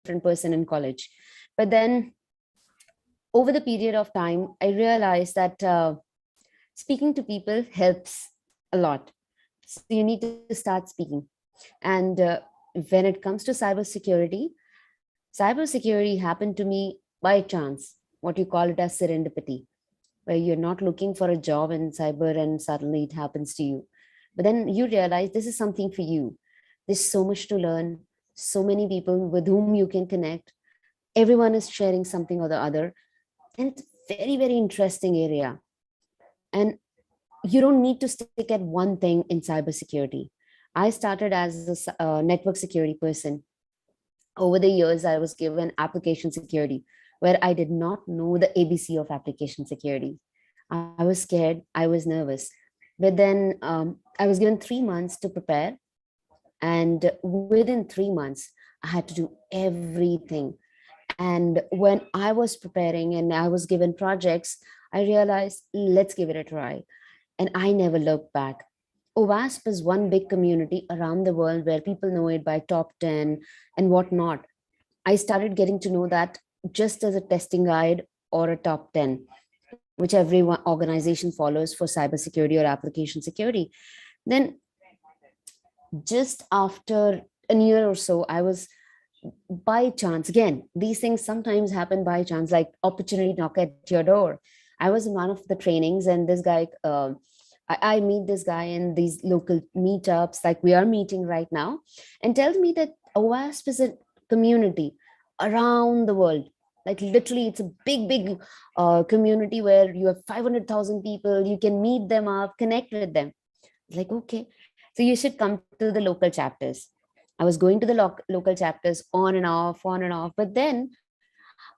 different person in college. But then over the period of time, I realized that speaking to people helps a lot. So you need to start speaking. And when it comes to cybersecurity happened to me by chance, what you call it as serendipity, where you're not looking for a job in cyber and suddenly it happens to you. But then you realize this is something for you. There's so much to learn, so many people with whom you can connect. Everyone is sharing something or the other. And it's very, very interesting area. And you don't need to stick at one thing in cybersecurity. I started as a network security person. Over the years, I was given application security, where I did not know the ABC of application security. I was scared, I was nervous. But then I was given 3 months to prepare. And within 3 months, I had to do everything. And when I was preparing and I was given projects, I realized, let's give it a try. And I never looked back. OWASP is one big community around the world where people know it by top 10 and whatnot. I started getting to know that just as a testing guide or a top 10, which every organization follows for cybersecurity or application security. Then just after a year or so, I was by chance, again, these things sometimes happen by chance, like opportunity knock at your door. I was in one of the trainings, and this guy, I meet this guy in these local meetups, like we are meeting right now, and tells me that OWASP is a community around the world. Like literally, it's a big community where you have 500,000 people. You can meet them up, connect with them. Like, okay, so you should come to the local chapters. I was going to the local chapters on and off, on and off. But then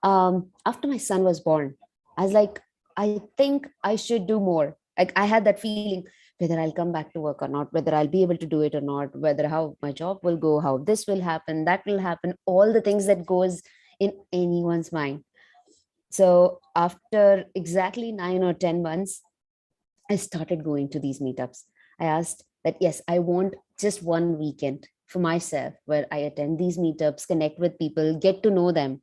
after my son was born, I was like, I think I should do more. Like I had that feeling, whether I'll come back to work or not, whether I'll be able to do it or not, whether how my job will go, how this will happen, that will happen, all the things that goes in anyone's mind. So after exactly 9 or 10 months, I started going to these meetups. I asked that, yes, I want just one weekend for myself where I attend these meetups, connect with people, get to know them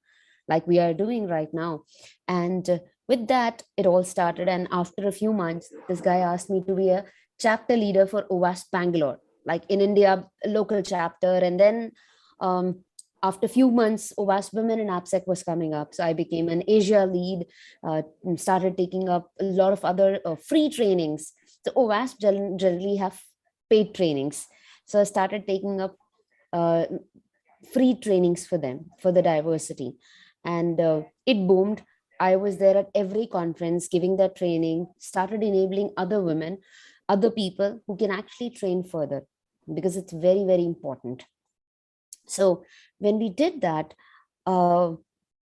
like we are doing right now. And with that, it all started. And after a few months, this guy asked me to be a chapter leader for OWASP Bangalore, like in India, a local chapter. And then um, after a few months, OWASP Women in AppSec was coming up. So I became an Asia lead, and started taking up a lot of other free trainings. So OWASP generally have paid trainings. So I started taking up uh, free trainings for them for the diversity. And it boomed. I was there at every conference giving that training, started enabling other women, other people who can actually train further, because it's very, very important. So when we did that, uh,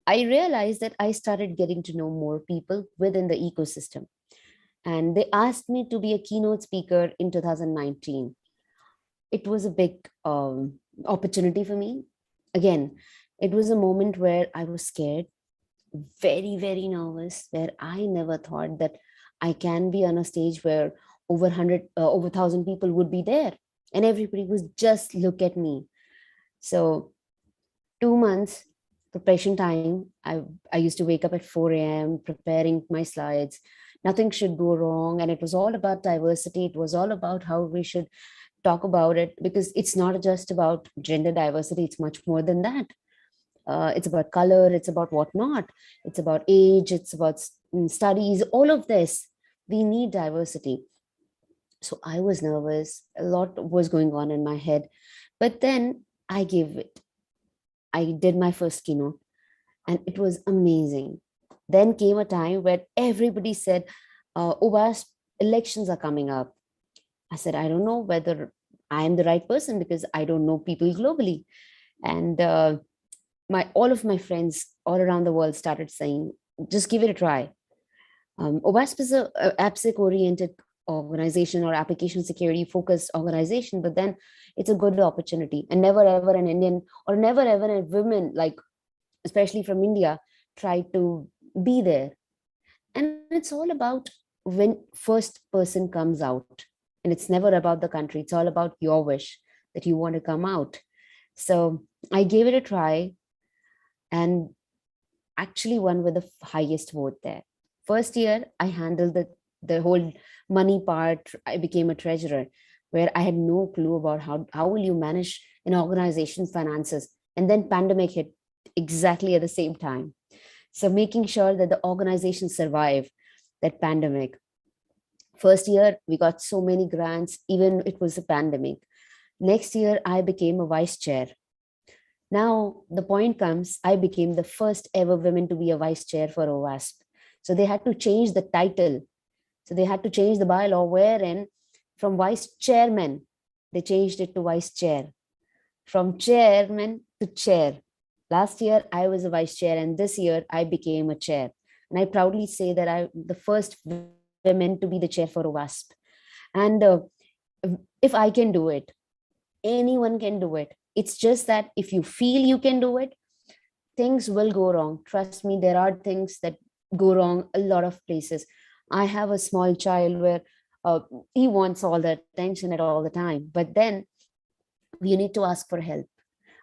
I realized that I started getting to know more people within the ecosystem. And they asked me to be a keynote speaker in 2019. It was a big opportunity for me. Again, it was a moment where I was scared, very, very nervous, where I never thought that I can be on a stage where over 100, over 1,000 people would be there. And everybody was just look at me. So 2 months preparation time. I used to wake up at 4 a.m. preparing my slides. Nothing should go wrong. And it was all about diversity. It was all about how we should talk about it, because it's not just about gender diversity. It's much more than that. It's about color. It's about whatnot. It's about age. It's about studies. All of this. We need diversity. So I was nervous. A lot was going on in my head. But then I gave it. I did my first keynote, and it was amazing. Then came a time where everybody said, OWASP elections are coming up. I said, I don't know whether I am the right person, because I don't know people globally. And all of my friends all around the world started saying, just give it a try. OWASP is a AppSec oriented organization, or application security focused organization, but then it's a good opportunity. And never ever an Indian, or never ever a woman, like especially from India, try to be there. And it's all about when first person comes out. And it's never about the country. It's all about your wish that you want to come out. So I gave it a try. and actually won with the highest vote there. First year, I handled the whole money part. I became a treasurer, where I had no clue about how will you manage an organization finances. And then pandemic hit exactly at the same time. So making sure that the organization survive that pandemic. First year, we got so many grants, even it was a pandemic. Next year, I became a vice chair. Now, the point comes, I became the first ever woman to be a vice chair for OWASP. So they had to change the title. So they had to change the bylaw wherein from vice chairman, they changed it to vice chair. From chairman to chair. Last year, I was a vice chair, and this year, I became a chair. And I proudly say that I'm the first woman to be the chair for OWASP. And if I can do it, anyone can do it. It's just that if you feel you can do it, things will go wrong. Trust me, there are things that go wrong a lot of places. I have a small child where he wants all the attention at all the time, but then you need to ask for help.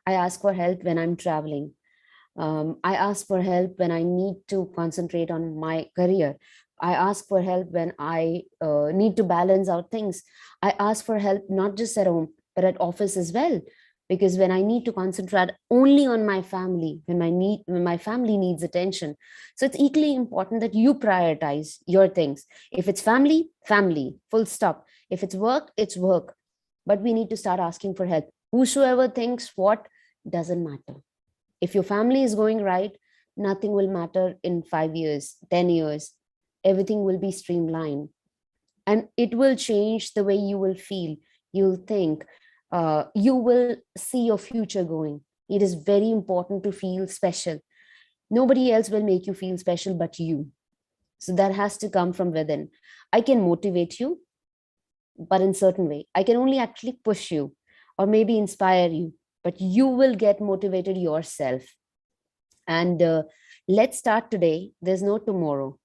I ask for help when I'm traveling. I ask for help when I need to concentrate on my career. I ask for help when I need to balance out things. I ask for help not just at home, but at office as well. Because when I need to concentrate only on my family, when my family needs attention. So it's equally important that you prioritize your things. If it's family, family, full stop. If it's work, it's work. But we need to start asking for help. Whosoever thinks what doesn't matter. If your family is going right, nothing will matter in 5 years, 10 years. Everything will be streamlined. And it will change the way you will feel. You'll think, you will see your future going. It is very important to feel special. Nobody else will make you feel special but you. So that has to come from within. I can motivate you, but in certain way. I can only actually push you or maybe inspire you, but you will get motivated yourself. And let's start today. There's no tomorrow.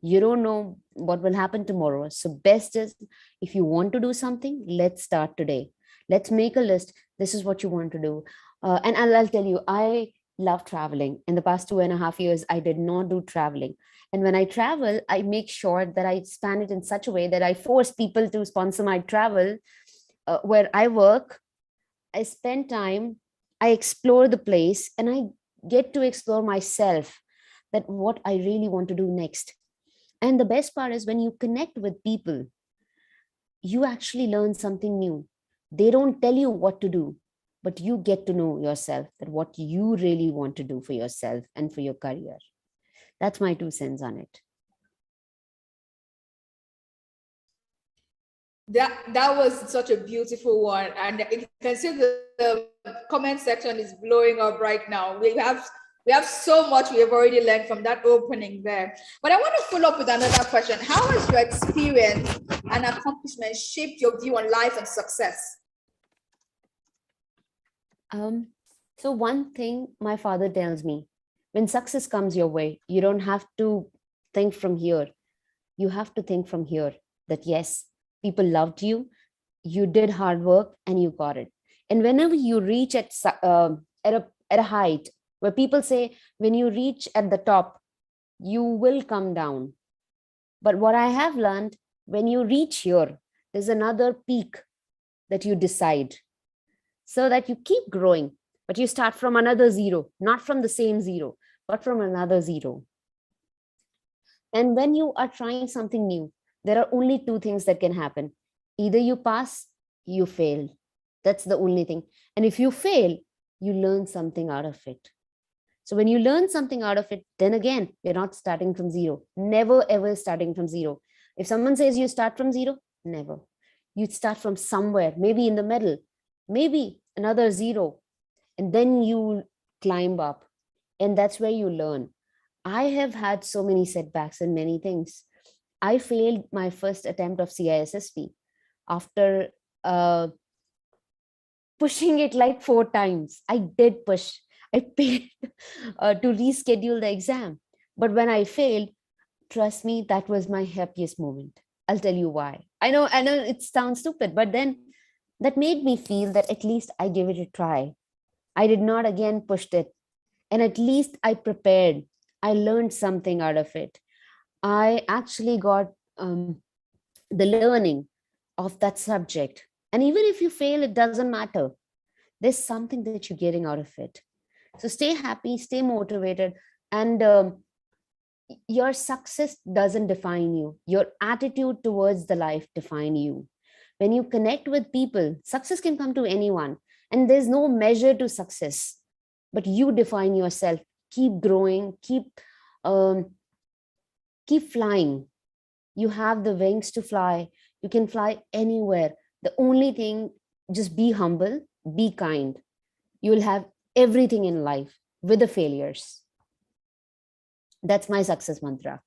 You don't know what will happen tomorrow. So best is, if you want to do something, let's start today. Let's make a list. This is what you want to do. And I'll tell you, I love traveling. In the past 2.5 years, I did not do traveling. And when I travel, I make sure that I span it in such a way that I force people to sponsor my travel. Where I work, I spend time, I explore the place, and I get to explore myself, that what I really want to do next. And the best part is when you connect with people, you actually learn something new. They don't tell you what to do, but you get to know yourself, that what you really want to do for yourself and for your career. That's my 2 cents on it. That was such a beautiful one, and you can see the comment section is blowing up right now. We have so much we have already learned from that opening there. But I want to follow up with another question. How has your experience and accomplishment shaped your view on life and success? So one thing my father tells me, when success comes your way, you don't have to think from here. You have to think from here, that yes, people loved you, you did hard work, and you got it. And whenever you reach at a height where people say, when you reach at the top, you will come down. But what I have learned, when you reach here, there's another peak that you decide, so that you keep growing, but you start from another zero, not from the same zero, but from another zero. And when you are trying something new, there are only 2 things that can happen. Either you pass, you fail. That's the only thing. And if you fail, you learn something out of it. So when you learn something out of it, then again, you're not starting from zero. Never, ever starting from zero. If someone says you start from zero, never. You start from somewhere, maybe in the middle, maybe another zero, and then you climb up. And that's where you learn. I have had so many setbacks in many things. I failed my first attempt of CISSP after pushing it like 4 times. I did push. I paid to reschedule the exam. But when I failed, trust me, that was my happiest moment. I'll tell you why. I know it sounds stupid, but then that made me feel that at least I gave it a try. I did not again pushed it. And at least I prepared. I learned something out of it. I actually got the learning of that subject. And even if you fail, it doesn't matter. There's something that you're getting out of it. So stay happy, stay motivated, and your success doesn't define you. Your attitude towards the life define you. When you connect with people, success can come to anyone, and there's no measure to success. But you define yourself. Keep growing. Um, keep flying. You have the wings to fly. You can fly anywhere. The only thing, just be humble, be kind. You will have everything in life with the failures. That's my success mantra.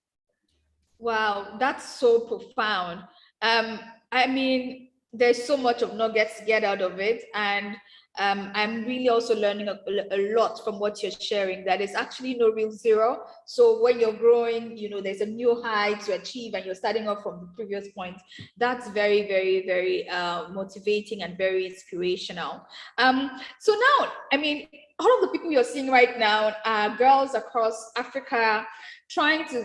Wow, that's so profound. Um, I mean, there's so much of nuggets to get out of it, and I'm really also learning a lot from what you're sharing. That is actually no real zero. So when you're growing, there's a new high to achieve, and you're starting off from the previous point. That's very, very, very motivating and very inspirational. So now, I mean, all of the people you're seeing right now are girls across Africa trying to,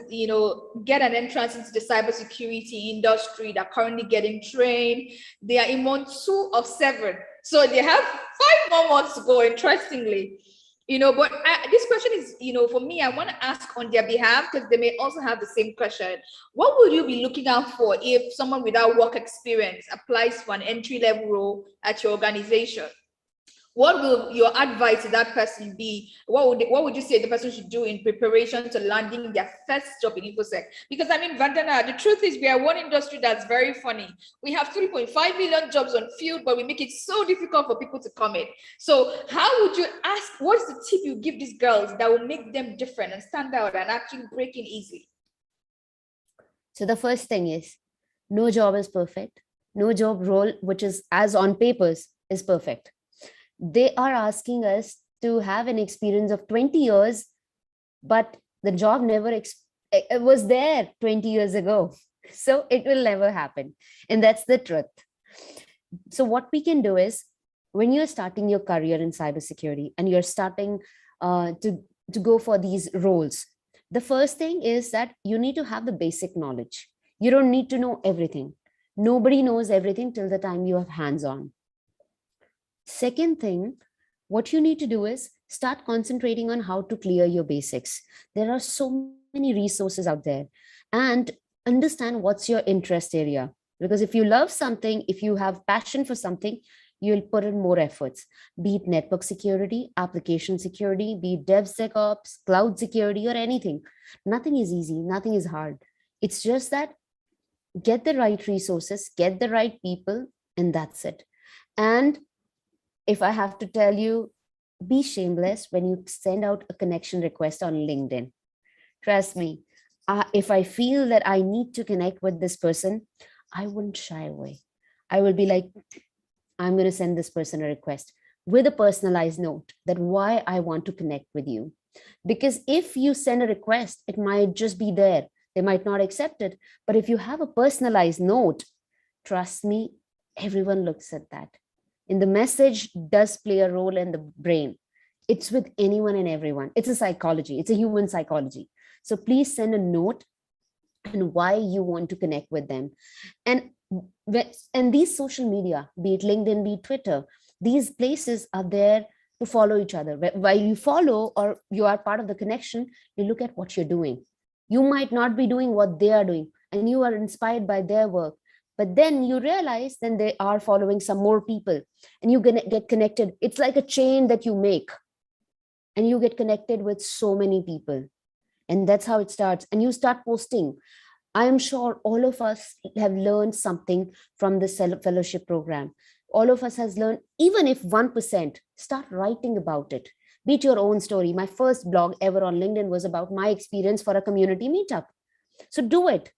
get an entrance into the cybersecurity industry. They're currently getting trained. They are in month 2 of 7. So they have 5 more months to go, interestingly. But this question is, for me, I want to ask on their behalf, because they may also have the same question. What would you be looking out for if someone without work experience applies for an entry-level role at your organization? What will your advice to that person be? What would you say the person should do in preparation to landing their first job in InfoSec? Because I mean, Vandana, the truth is we are one industry that's very funny. We have 3.5 million jobs on field, but we make it so difficult for people to come in. So how would you ask, what's the tip you give these girls that will make them different and stand out and actually break in easily? So the first thing is, no job is perfect. No job role, which is as on papers, is perfect. They are asking us to have an experience of 20 years, but the job never it was there 20 years ago. So it will never happen. And that's the truth. So what we can do is, when you're starting your career in cybersecurity and you're starting to go for these roles, the first thing is that you need to have the basic knowledge. You don't need to know everything. Nobody knows everything till the time you have hands-on. Second thing, what you need to do is start concentrating on how to clear your basics. There are so many resources out there, and understand what's your interest area. Because if you love something, if you have passion for something, you'll put in more efforts, be it network security, application security, be it DevSecOps, cloud security, or anything. Nothing is easy, nothing is hard. It's just that get the right resources, get the right people, and that's it. And if I have to tell you, be shameless when you send out a connection request on LinkedIn. Trust me, if I feel that I need to connect with this person, I wouldn't shy away. I will be like, I'm going to send this person a request with a personalized note that why I want to connect with you. Because if you send a request, it might just be there. They might not accept it. But if you have a personalized note, trust me, everyone looks at that. And the message does play a role in the brain. It's with anyone and everyone. It's a psychology. It's a human psychology. So please send a note and why you want to connect with them. And these social media, be it LinkedIn, be it Twitter, these places are there to follow each other. While you follow or you are part of the connection, you look at what you're doing. You might not be doing what they are doing, and you are inspired by their work. But then you realize then they are following some more people, and you're going to get connected. It's like a chain that you make, and you get connected with so many people. And that's how it starts. And you start posting. I am sure all of us have learned something from this fellowship program. All of us has learned, even if 1%, start writing about it. Be it your own story. My first blog ever on LinkedIn was about my experience for a community meetup. So do it.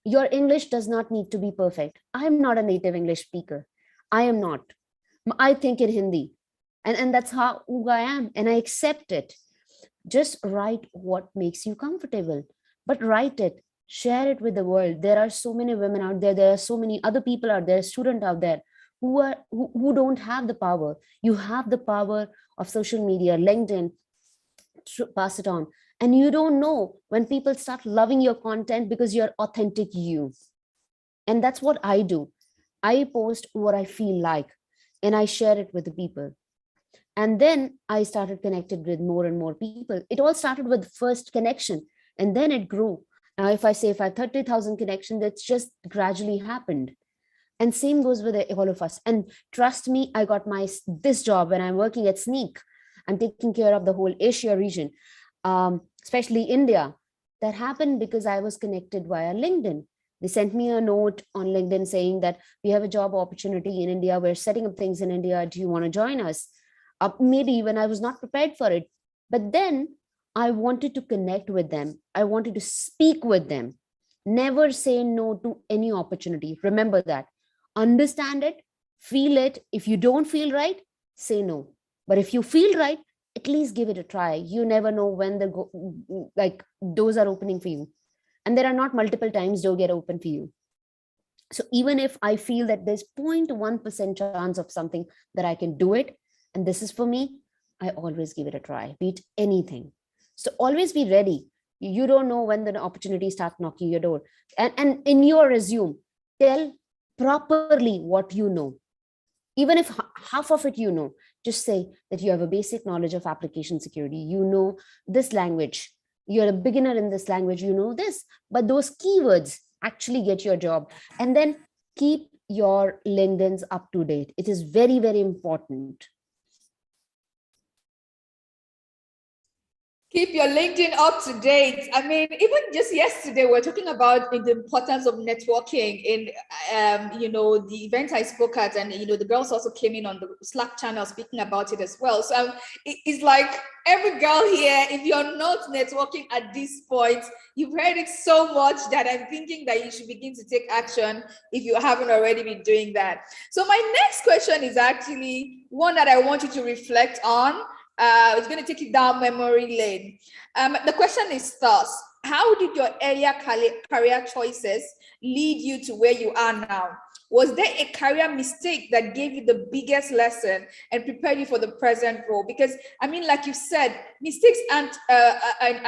Your English does not need to be perfect. I'm not a native English speaker. I am not. I think in Hindi. And that's how who I am. And I accept it. Just write what makes you comfortable. But write it. Share it with the world. There are so many women out there. There are so many other people out there, students out there who don't have the power. You have the power of social media, LinkedIn, pass it on. And you don't know when people start loving your content because you're authentic you. And that's what I do. I post what I feel like and I share it with the people. And then I started connected with more and more people. It all started with first connection and then it grew. Now, if I have 30,000 connections, that's just gradually happened. And same goes with all of us. And trust me, I got this job when I'm working at Sneak. I'm taking care of the whole Asia region, especially India. That happened because I was connected via LinkedIn. They sent me a note on LinkedIn saying that we have a job opportunity in India. We're setting up things in India. Do you want to join us? Maybe when I was not prepared for it. But then I wanted to connect with them. I wanted to speak with them. Never say no to any opportunity. Remember that. Understand it, feel it. If you don't feel right, say no. But if you feel right, at least give it a try. You never know when doors are opening for you. And there are not multiple times door get open for you. So even if I feel that there's 0.1% chance of something that I can do it, and this is for me, I always give it a try, be it anything. So always be ready. You don't know when the opportunity starts knocking your door. And in your resume, tell properly what you know. Even if half of it you know, just say that you have a basic knowledge of application security. You know this language. You're a beginner in this language. You know this. But those keywords actually get your job. And then keep your LinkedIn's up to date. It is very, very important. Keep your LinkedIn up to date. I mean, even just yesterday, we are talking about the importance of networking in, the event I spoke at, and, the girls also came in on the Slack channel speaking about it as well. So it's like every girl here, if you're not networking at this point, you've heard it so much that I'm thinking that you should begin to take action if you haven't already been doing that. So my next question is actually one that I want you to reflect on. It's going to take you down memory lane. The question is thus: how did your earlier career choices lead you to where you are now? Was there a career mistake that gave you the biggest lesson and prepared you for the present role? Because, I mean, like you said, mistakes are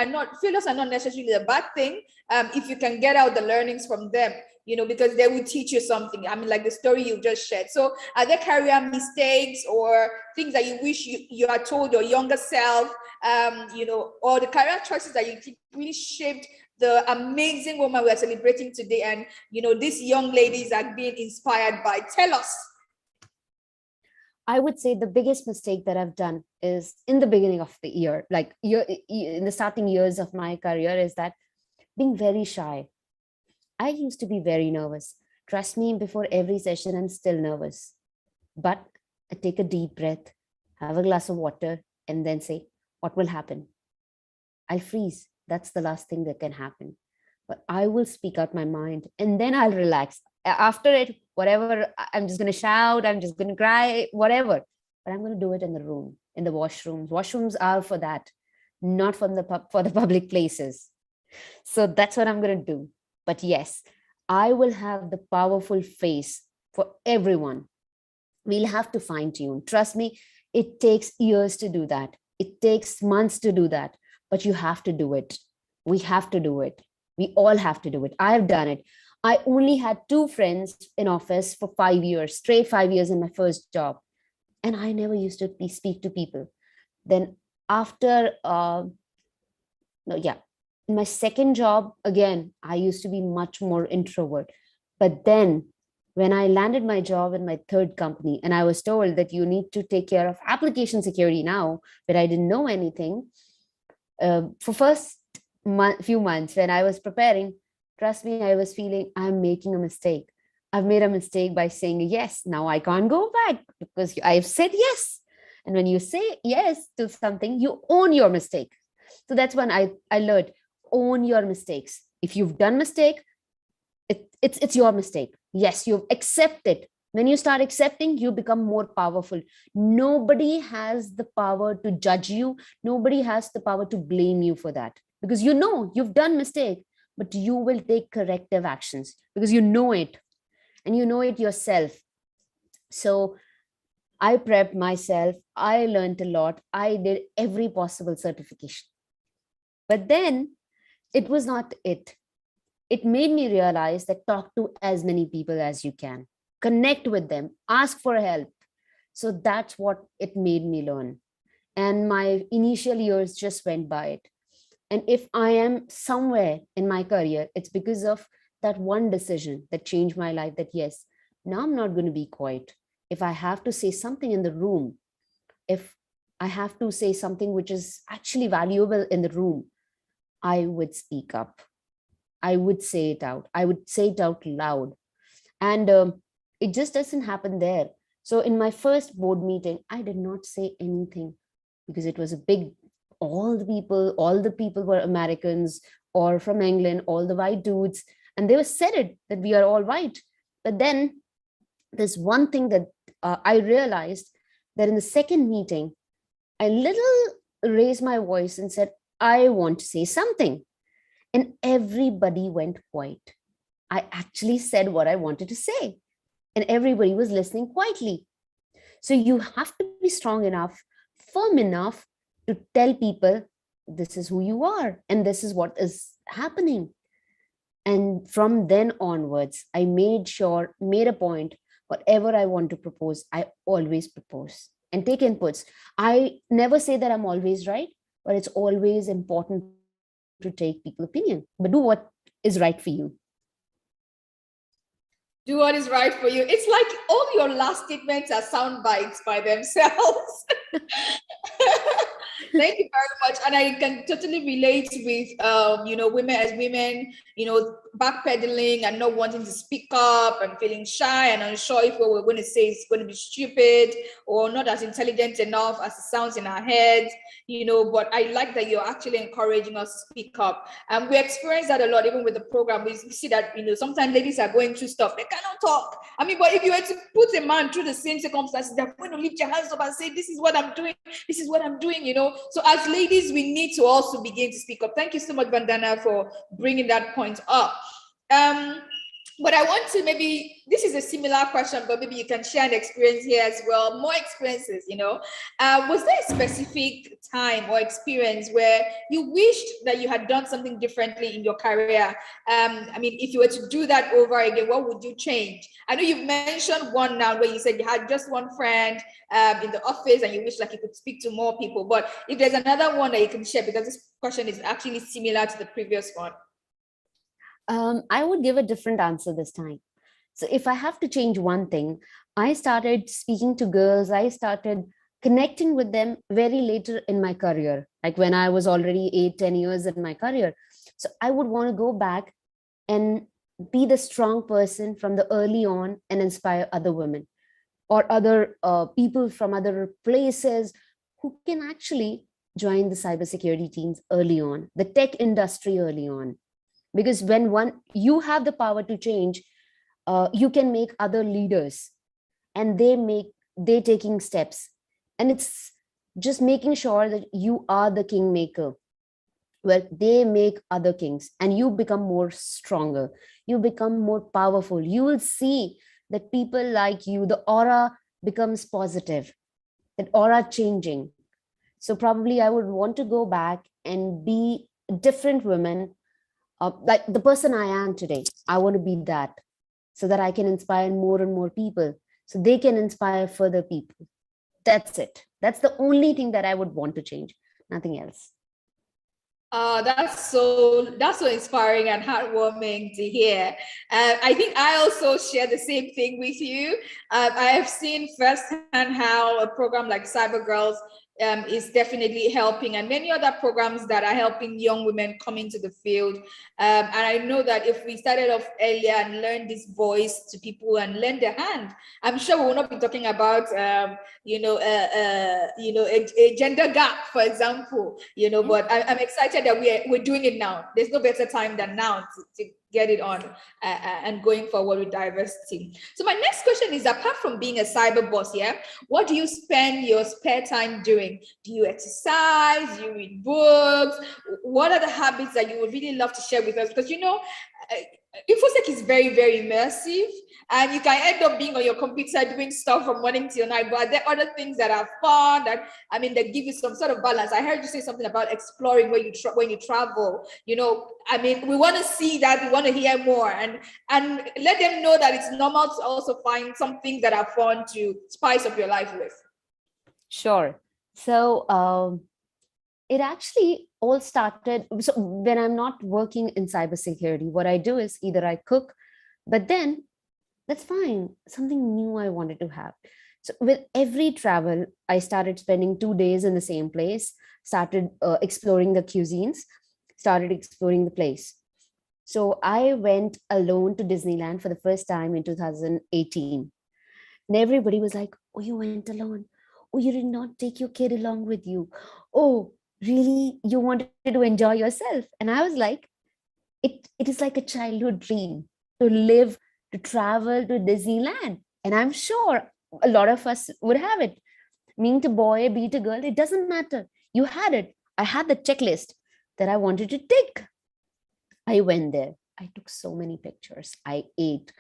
not, failures are not necessarily a bad thing if you can get out the learnings from them, because they will teach you something. I mean, like the story you just shared. So are there career mistakes or things that you wish you had told your younger self, or the career choices that you think really shaped the amazing woman we are celebrating today, and these young ladies are being inspired by? Tell us. I would say the biggest mistake that I've done is in the beginning of the year, like in the starting years of my career, is that being very shy. I used to be very nervous. Trust me, before every session, I'm still nervous. But I take a deep breath, have a glass of water, and then say, what will happen? I'll freeze. That's the last thing that can happen. But I will speak out my mind and then I'll relax. After it, whatever, I'm just going to shout, I'm just going to cry, whatever. But I'm going to do it in the room, in the washrooms. Washrooms are for that, not for the public places. So that's what I'm going to do. But yes, I will have the powerful face for everyone. We'll have to fine tune. Trust me, it takes years to do that. It takes months to do that, but you have to do it. We have to do it. We all have to do it. I've done it. I only had 2 friends in office for 5 years, straight 5 years in my first job. And I never used to speak to people. Then after, in my second job, again, I used to be much more introvert. But then when I landed my job in my third company and I was told that you need to take care of application security now, but I didn't know anything. For first few months when I was preparing, trust me, I was feeling I'm making a mistake. I've made a mistake by saying yes. Now I can't go back because I've said yes. And when you say yes to something, you own your mistake. So that's when I learned, own your mistakes. If you've done mistake, it's your mistake. Yes, you accept it. When you start accepting, you become more powerful. Nobody has the power to judge you. Nobody has the power to blame you for that, because you've done mistake, but you will take corrective actions because you know it and you know it yourself. So I prepped myself. I learned a lot. I did every possible certification. But then it was not it. It made me realize that talk to as many people as you can, connect with them, ask for help. So that's what it made me learn. And my initial years just went by it. And if I am somewhere in my career, it's because of that one decision that changed my life, that yes, now I'm not going to be quiet. If I have to say something in the room, if I have to say something which is actually valuable in the room, I would speak up. I would say it out. I would say it out loud. And it just doesn't happen there. So in my first board meeting, I did not say anything because it was a big, all the people were Americans or from England, all the white dudes. And they were said it that we are all white. But then there's one thing that I realized, that in the second meeting, I little raised my voice and said, I want to say something. And everybody went quiet. I actually said what I wanted to say, and everybody was listening quietly. So you have to be strong enough, firm enough to tell people this is who you are and this is what is happening. And from then onwards, I made a point, whatever I want to propose, I always propose and take inputs. I never say that I'm always right, but it's always important to take people's opinion, but do what is right for you. Do what is right for you. It's like all your last statements are sound bites by themselves. Thank you very much. And I can totally relate with, women as women, backpedaling and not wanting to speak up and feeling shy and unsure if what we're going to say is going to be stupid or not as intelligent enough as it sounds in our heads, but I like that you're actually encouraging us to speak up. And we experience that a lot, even with the program. We see that, sometimes ladies are going through stuff. They cannot talk. I mean, but if you were to put a man through the same circumstances, they're going to lift your hands up and say, this is what I'm doing. This is what I'm doing, So as ladies, we need to also begin to speak up. Thank you so much, Vandana, for bringing that point up. But I want to, maybe this is a similar question, but maybe you can share an experience here as well, more experiences, was there a specific time or experience where you wished that you had done something differently in your career? I mean, if you were to do that over again, what would you change? I know you've mentioned one now where you said you had just one friend in the office and you wish like you could speak to more people, but if there's another one that you can share, because this question is actually similar to the previous one. I would give a different answer this time. So if I have to change one thing, I started speaking to girls. I started connecting with them very later in my career, like when I was already 8-10 years in my career. So I would want to go back and be the strong person from the early on and inspire other women or other people from other places who can actually join the cybersecurity teams early on, the tech industry early on. Because when you have the power to change, you can make other leaders, and they taking steps, and it's just making sure that you are the kingmaker, where they make other kings, and you become more stronger, you become more powerful. You will see that people like you, the aura becomes positive, that aura changing. So probably I would want to go back and be a different woman. Like the person I am today, I want to be that, so that I can inspire more and more people, so they can inspire further people. That's it. That's the only thing that I would want to change, nothing else. That's so inspiring and heartwarming to hear. I think I also share the same thing with you. I have seen firsthand how a program like CyberGirls is definitely helping, and many other programs that are helping young women come into the field. And I know that if we started off earlier and learned this voice to people and lend a hand, I'm sure we will not be talking about a gender gap, for example. But I'm excited that we're doing it now. There's no better time than now to get it on and going forward with diversity. So my next question is, apart from being a cyber boss, what do you spend your spare time doing? Do you exercise? Do you read books? What are the habits that you would really love to share with us? Because InfoSec is very, very immersive, and you can end up being on your computer doing stuff from morning till night. But there are other things that are fun, that they give you some sort of balance. I heard you say something about exploring when you travel. We want to see that. We want to hear more, and let them know that it's normal to also find some things that are fun to spice up your life with. Sure. So it actually all started. So when I'm not working in cybersecurity, what I do is either I cook, but then that's fine. Something new I wanted to have. So with every travel, I started spending 2 days in the same place, started exploring the cuisines, started exploring the place. So I went alone to Disneyland for the first time in 2018. And everybody was like, oh, you went alone. Oh, you did not take your kid along with you. Oh, really? You wanted to enjoy yourself? And I was like, it is like a childhood dream to live, to travel to Disneyland. And I'm sure a lot of us would have it. Being a boy, be it a girl, it doesn't matter. You had it. I had the checklist that I wanted to tick. I went there. I took so many pictures. I ate.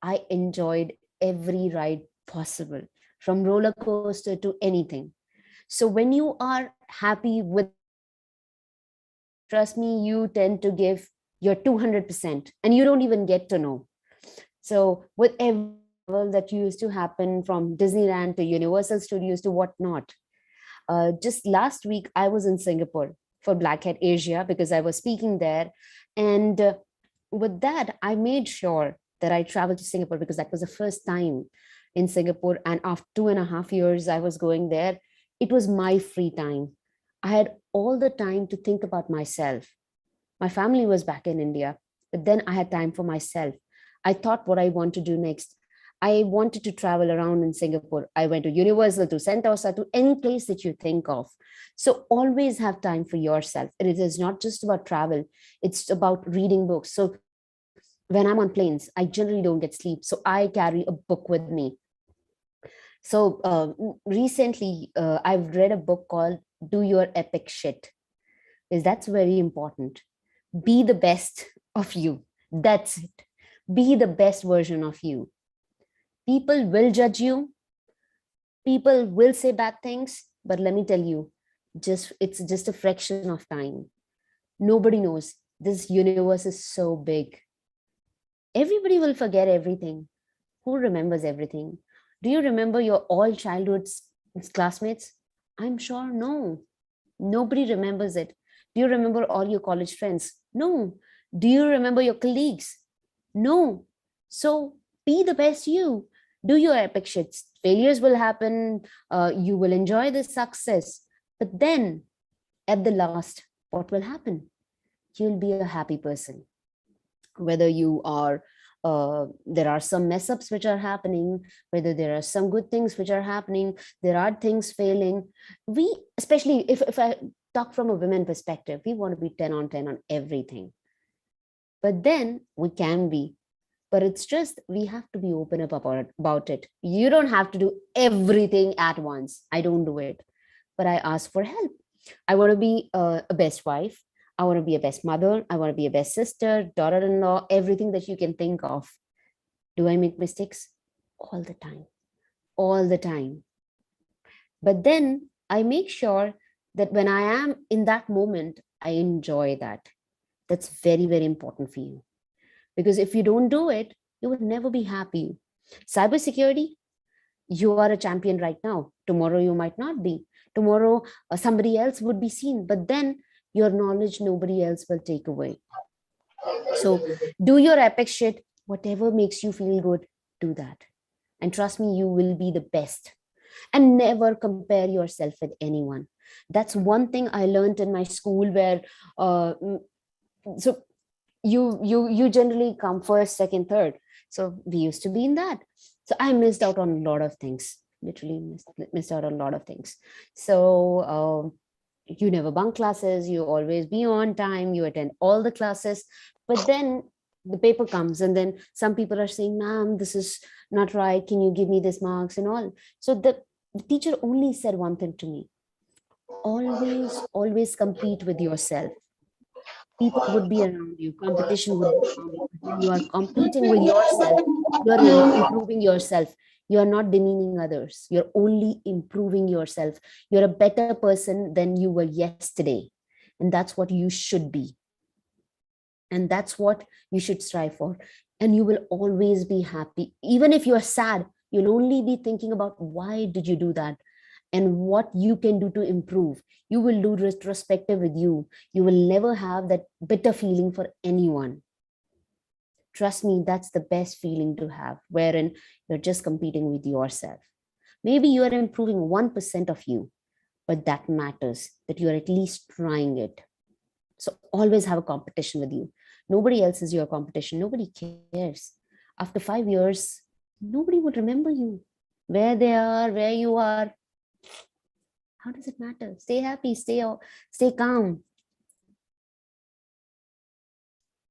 I enjoyed every ride possible, from roller coaster to anything. So when you are happy with, trust me, you tend to give your 200% and you don't even get to know. So with every travel that used to happen from Disneyland to Universal Studios to whatnot, just last week I was in Singapore for Black Hat Asia because I was speaking there. And with that, I made sure that I traveled to Singapore because that was the first time in Singapore. And after 2.5 years, I was going there. It was my free time. I had all the time to think about myself. My family was back in India, but then I had time for myself. I thought what I want to do next. I wanted to travel around in Singapore. I went to Universal, to Sentosa, to any place that you think of. So always have time for yourself. And it is not just about travel. It's about reading books. So when I'm on planes, I generally don't get sleep. So I carry a book with me. So recently, I've read a book called Do Your Epic Shit. Because that's very important. Be the best of you. That's it. Be the best version of you. People will judge you. People will say bad things. But let me tell you, it's just a fraction of time. Nobody knows. This universe is so big. Everybody will forget everything. Who remembers everything? Do you remember your all childhood classmates? I'm sure no. Nobody remembers it. Do you remember all your college friends? No. Do you remember your colleagues? No. So be the best you. Do your epic shits. Failures will happen. You will enjoy the success. But then at the last, what will happen? You'll be a happy person. Whether you are there are some mess ups which are happening, whether there are some good things which are happening, there are things failing. We, especially if I talk from a women perspective, we want to be 10 on 10 on everything. But then we can be, but it's just we have to be open up about it. You don't have to do everything at once. I don't do it, but I ask for help. I want to be a best wife. I want to be a best mother. I want to be a best sister, daughter-in-law, everything that you can think of. Do I make mistakes? All the time. All the time. But then I make sure that when I am in that moment, I enjoy that. That's very, very important for you. Because if you don't do it, you will never be happy. Cybersecurity, you are a champion right now. Tomorrow you might not be. Tomorrow somebody else would be seen. But then your knowledge nobody else will take away. So do your epic shit. Whatever makes you feel good, do that. And trust me, you will be the best. And never compare yourself with anyone. That's one thing I learned in my school, where so you generally come first, second, third. So we used to be in that. So I missed out on a lot of things. Literally missed out on a lot of things. So you never bunk classes, you always be on time, you attend all the classes. But then the paper comes and then some people are saying, ma'am, this is not right, can you give me this marks and all. So the teacher only said one thing to me: always compete with yourself. People would be around you, competition would be around you. But when you are competing with yourself, you are improving yourself. You are not demeaning others. You're only improving yourself. You're a better person than you were yesterday. And that's what you should be. And that's what you should strive for. And you will always be happy. Even if you're sad, you'll only be thinking about why did you do that and what you can do to improve. You will do retrospective with you. You will never have that bitter feeling for anyone. Trust me, that's the best feeling to have, wherein you're just competing with yourself. Maybe you are improving 1% of you, but that matters, that you are at least trying it. So always have a competition with you. Nobody else is your competition. Nobody cares. After 5 years, nobody would remember you. Where they are, where you are. How does it matter? Stay happy, stay calm.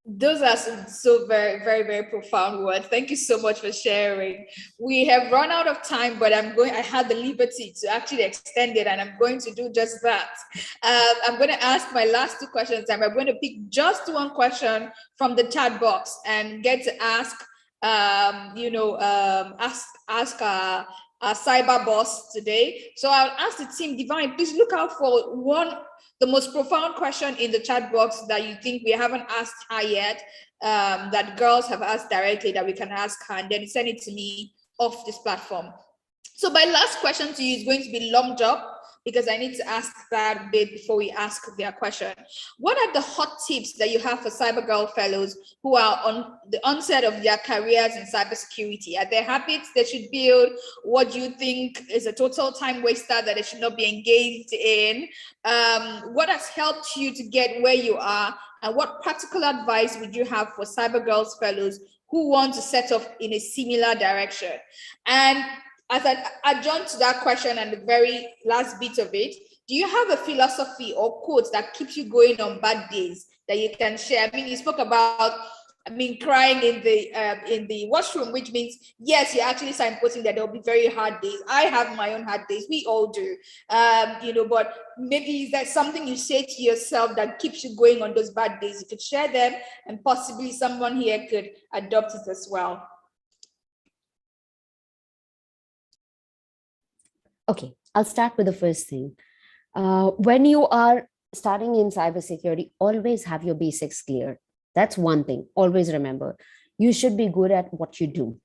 Those are so very, very, very profound words. Thank you so much for sharing. We have run out of time, but I had the liberty to actually extend it, and I'm going to do just that. I'm going to ask my last two questions, and I'm going to pick just one question from the chat box and get to ask, ask our cyber boss today. So I'll ask the team, Divine, please look out for the most profound question in the chat box that you think we haven't asked her yet, that girls have asked directly that we can ask her, and then send it to me off this platform. So my last question to you is going to be lumped up, because I need to ask that bit before we ask their question. What are the hot tips that you have for CyberGirl fellows who are on the onset of their careers in cybersecurity? Are there habits they should build? What do you think is a total time waster that they should not be engaged in? What has helped you to get where you are? And what practical advice would you have for CyberGirls fellows who want to set off in a similar direction? And as I adjourn to that question and the very last bit of it, do you have a philosophy or quote that keeps you going on bad days that you can share? I mean, you spoke about, crying in the washroom, which means, yes, you're actually signposting that there'll be very hard days. I have my own hard days. We all do. But maybe is that something you say to yourself that keeps you going on those bad days? You could share them, and possibly someone here could adopt it as well. Okay, I'll start with the first thing. When you are starting in cybersecurity, always have your basics clear. That's one thing. Always remember, you should be good at what you do.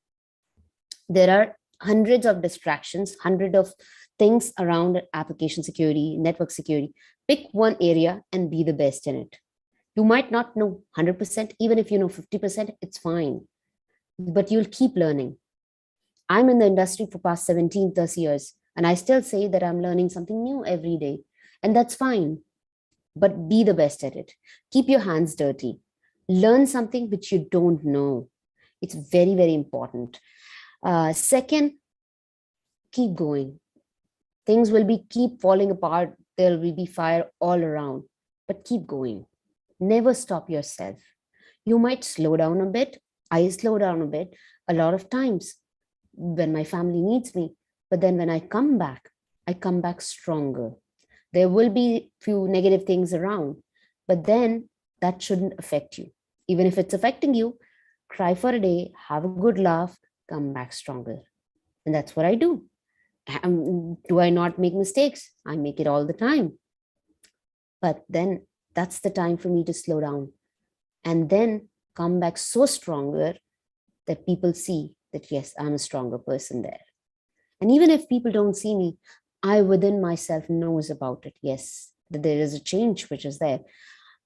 There are hundreds of distractions, hundreds of things around application security, network security. Pick one area and be the best in it. You might not know 100%, even if you know 50%, it's fine. But you'll keep learning. I'm in the industry for past 17 plus years. And I still say that I'm learning something new every day. And that's fine. But be the best at it. Keep your hands dirty. Learn something which you don't know. It's very, very important. Second, keep going. Things will keep falling apart. There will be fire all around. But keep going. Never stop yourself. You might slow down a bit. I slow down a bit a lot of times when my family needs me. But then when I come back stronger. There will be few negative things around, but then that shouldn't affect you. Even if it's affecting you, cry for a day, have a good laugh, come back stronger. And that's what I do. Do I not make mistakes? I make it all the time. But then that's the time for me to slow down and then come back so stronger that people see that, yes, I'm a stronger person there. And even if people don't see me, I within myself knows about it. Yes, that there is a change which is there.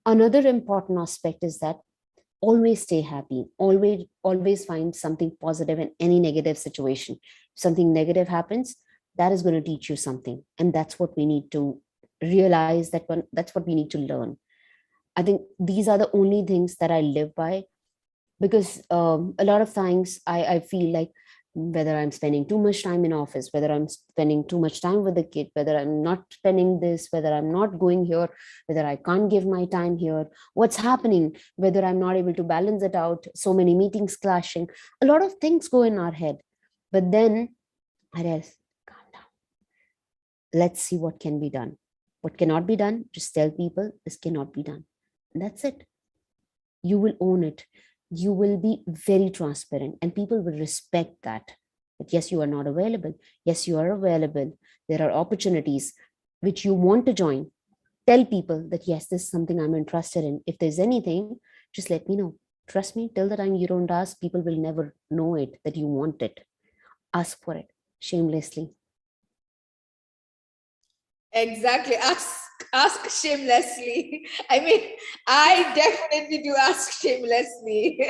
Another important aspect is that always stay happy. Always find something positive in any negative situation. If something negative happens, that is going to teach you something. And that's what we need to realize, that's what we need to learn. I think these are the only things that I live by, because a lot of times I feel like, whether I'm spending too much time in office, whether I'm spending too much time with the kid, whether I'm not spending this, whether I'm not going here, whether I can't give my time here, what's happening, whether I'm not able to balance it out, so many meetings clashing, a lot of things go in our head. But then I realize, calm down. Let's see what can be done. What cannot be done, just tell people this cannot be done. That's it. You will own it. You will be very transparent, and people will respect that. That yes, you are not available. Yes, you are available. There are opportunities which you want to join. Tell people that yes, this is something I'm interested in. If there's anything, just let me know. Trust me, till the time you don't ask, people will never know it that you want it. Ask for it shamelessly. Exactly. Ask shamelessly. I mean, I definitely do ask shamelessly.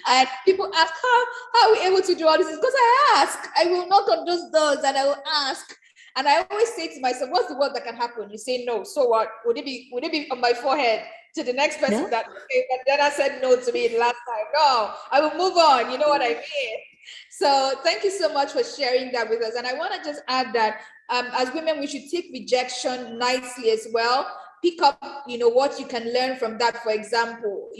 And people ask, how are we able to do all this? It's because I ask. I will knock on those doors and I will ask. And I always say to myself, what's the worst that can happen? You say no. So what? Would it be on my forehead to the next person No? that, okay, but then I said no to me the last time? No, I will move on. You know what I mean? So thank you so much for sharing that with us. And I want to just add that as women, we should take rejection nicely as well. Pick up, what you can learn from that, for example,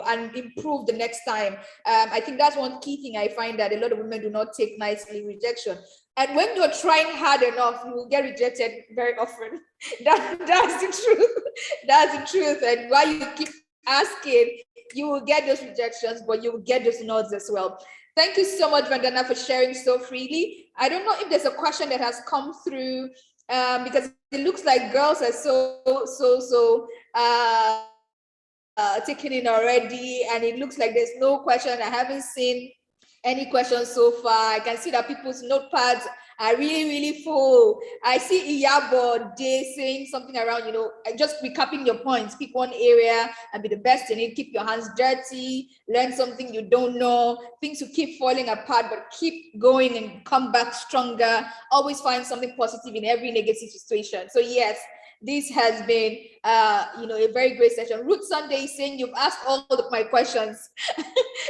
and improve the next time. I think that's one key thing I find that a lot of women do not take nicely: rejection. And when you're trying hard enough, you will get rejected very often. That's the truth. That's the truth. And while you keep asking, you will get those rejections, but you will get those nods as well. Thank you so much, Vandana, for sharing so freely. I don't know if there's a question that has come through, because it looks like girls are taking in already, and it looks like there's no question. I haven't seen any questions so far. I can see that people's notepads are really, really full. I see Iyabo Day saying something around, just recapping your points. Pick one area and be the best in it. Keep your hands dirty. Learn something you don't know. Things will keep falling apart, but keep going and come back stronger. Always find something positive in every negative situation. So yes, this has been, a very great session. Ruth Sunday is saying you've asked all of my questions.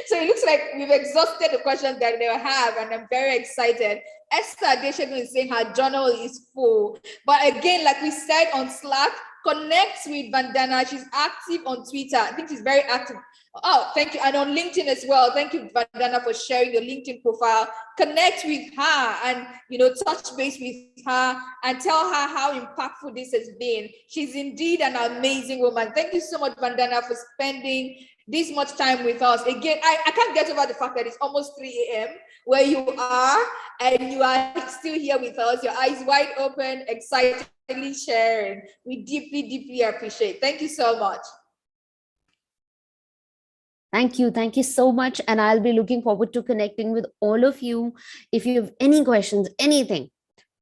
So it looks like we've exhausted the questions that they have, and I'm very excited. Esther Adeshegun is saying her journal is full. But again, like we said on Slack, connect with Vandana. She's active on Twitter. I think she's very active. Oh, thank you. And on LinkedIn as well. Thank you, Vandana, for sharing your LinkedIn profile. Connect with her and, touch base with her and tell her how impactful this has been. She's indeed an amazing woman. Thank you so much, Vandana, for spending this much time with us. Again, I can't get over the fact that it's almost 3 a.m. where you are, and you are still here with us, your eyes wide open, excitedly sharing. We deeply, deeply appreciate. Thank you so much. Thank you. Thank you so much. And I'll be looking forward to connecting with all of you. If you have any questions, anything,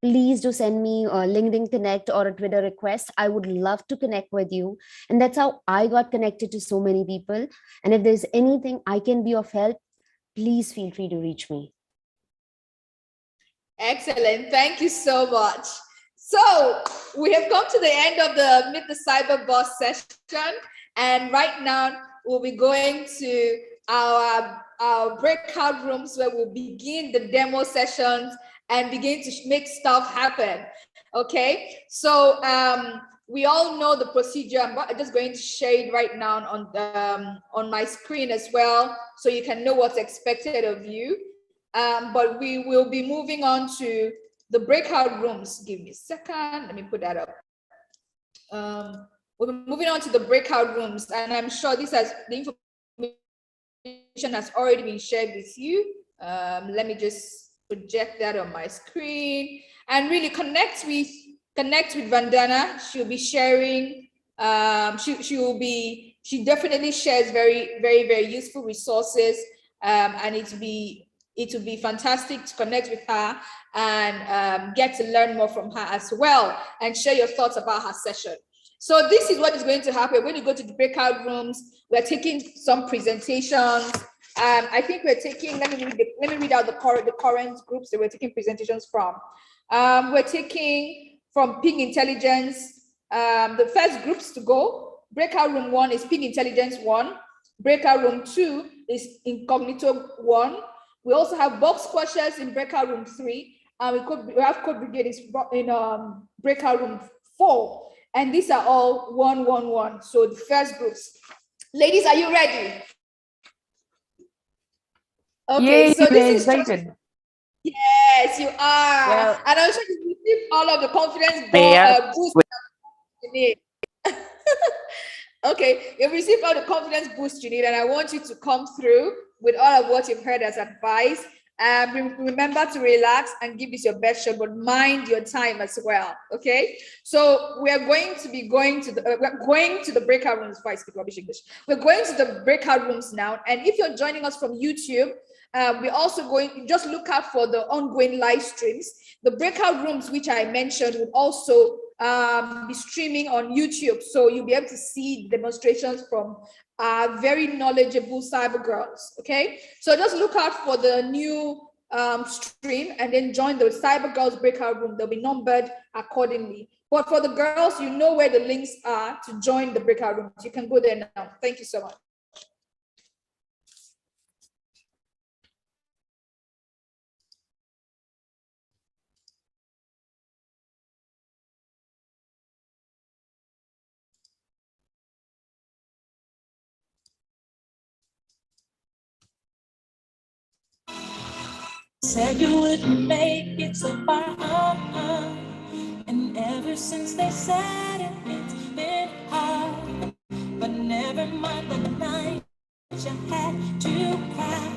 please do send me a LinkedIn connect or a Twitter request. I would love to connect with you. And that's how I got connected to so many people. And if there's anything I can be of help, please feel free to reach me. Excellent. Thank you so much. So we have come to the end of the Meet the Cyber Boss session. And right now we'll be going to our breakout rooms where we'll begin the demo sessions and begin to make stuff happen. Okay. So we all know the procedure. I'm just going to share it right now on my screen as well, so you can know what's expected of you. But we will be moving on to the breakout rooms. Give me a second. Let me put that up. We'll be moving on to the breakout rooms, and I'm sure the information has already been shared with you. Let me just project that on my screen and really connect with Vandana. She'll be sharing. She definitely shares very, very, very useful resources, and it will be fantastic to connect with her and get to learn more from her as well, and share your thoughts about her session. So this is what is going to happen. When you go to the breakout rooms, we're taking some presentations. I think we're taking, let me read out the current groups that we're taking presentations from. We're taking from Ping Intelligence, the first groups to go. Breakout room 1 is Ping Intelligence 1. Breakout room 2 is Incognito 1. We also have box questions in breakout room 3. And we have code brigade in breakout room 4. And these are all 1, 1, 1. So the first groups. Ladies, are you ready? Okay, yay, so this is excited. just, yes, you are. Yeah. And I'm sure you receive all of the confidence boost. Okay, you've received all the confidence boost you need, and I want you to come through with all of what you've heard as advice. Remember to relax and give this your best shot, but mind your time as well. Okay, so we are going to be going to the we're going to the breakout rooms. If I speak rubbish English, we're going to the breakout rooms now. And if you're joining us from YouTube, we're also going. Just look out for the ongoing live streams. The breakout rooms, which I mentioned, will also be streaming on YouTube, so you'll be able to see demonstrations from very knowledgeable cyber girls. Okay, so just look out for the new stream and then join the cyber girls breakout room. They'll be numbered accordingly. But for the girls, you know where the links are to join the breakout rooms. You can go there now. Thank you so much. Said you wouldn't make it so far, and ever since they said it, it's been hard. But never mind the night you had to cry,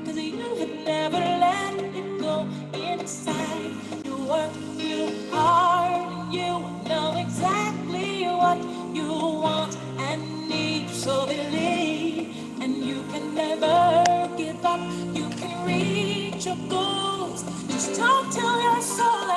'cause you had never let it go inside. You worked real hard, you know exactly what you want and need, so believe, and you can never give up. You can reach your goals. Just don't tell your soul